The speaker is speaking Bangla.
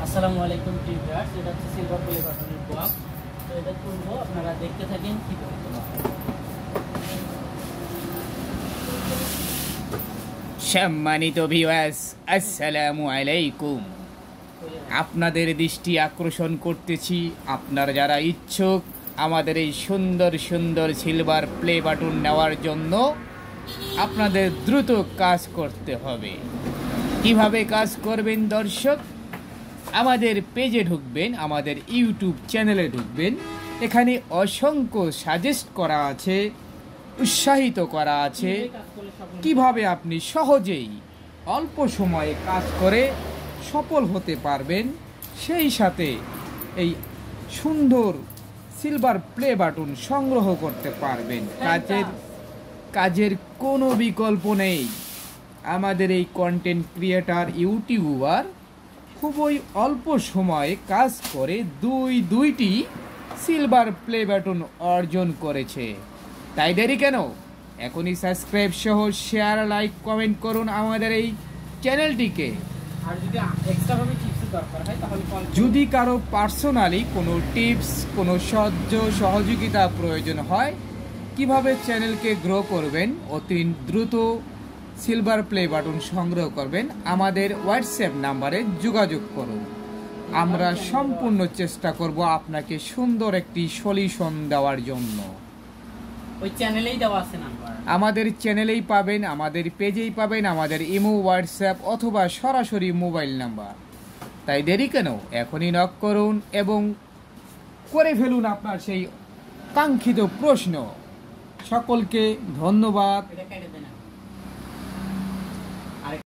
আসসালামু আলাইকুম ভিউয়ার্স, এটা হচ্ছে সিলভার প্লে বাটনের বক্স। তো এটা খুলবো, আপনারা দেখতে থাকেন কি করে তোলা হয়। সম্মানিত ভিউয়ার্স, আসসালামু আলাইকুম। আপনাদের দৃষ্টি আকর্ষণ করতেছি, আপনারা যারা ইচ্ছুক আমাদের এই সুন্দর সুন্দর সিলভার প্লে বাটন নেওয়ার জন্য আপনাদের দ্রুত কাজ করতে হবে। কিভাবে কাজ করবেন দর্শক? আমাদের পেজে ঢুকবেন, আমাদের ইউটিউব চ্যানেলে ঢুকবেন। এখানে অসংখ্য সাজেস্ট করা আছে, উৎসাহিত করা আছে কিভাবে আপনি সহজেই অল্প সময়ে কাজ করে সফল হতে পারবেন। সেই সাথে এই সুন্দর সিলভার প্লে বাটন সংগ্রহ করতে পারবেন। কাজের কোনো বিকল্প নেই। আমাদের এই কন্টেন্ট ক্রিয়েটার ইউটিউবার খুবই অল্প সময়ে কাজ করে দুইটি সিলভার প্লে বাটন অর্জন করেছে। তাই দেরি কেন? এখনই সাবস্ক্রাইব সহ শেয়ার, লাইক, কমেন্ট করুন আমাদের এই চ্যানেলটিকে। আর যদি এক্সট্রাভাবে টিপসের দরকার হয় তাহলে যদি কারো পার্সোনালি কোনো টিপস, কোনো সহযোগিতা প্রয়োজন হয়, কিভাবে চ্যানেলকে গ্রো করবেন, অতি দ্রুত সিলভার প্লে বাটন সংগ্রহ করবেন, আমাদের হোয়াটসঅ্যাপ নাম্বারে যোগাযোগ করুন। আমরা সম্পূর্ণ চেষ্টা করব আপনাকে সুন্দর একটি সলিউশন দেওয়ার জন্য। ওই চ্যানেলেই দেওয়া আছে নাম্বার, আমাদের চ্যানেলেই পাবেন, আমাদের পেজেই পাবেন, আমাদের ইমো, হোয়াটসঅ্যাপ অথবা সরাসরি মোবাইল নাম্বার। তাই দেরি কেন? এখনই নক করুন এবং করে ফেলুন আপনার সেই কাঙ্ক্ষিত প্রশ্ন। সকলকে ধন্যবাদ।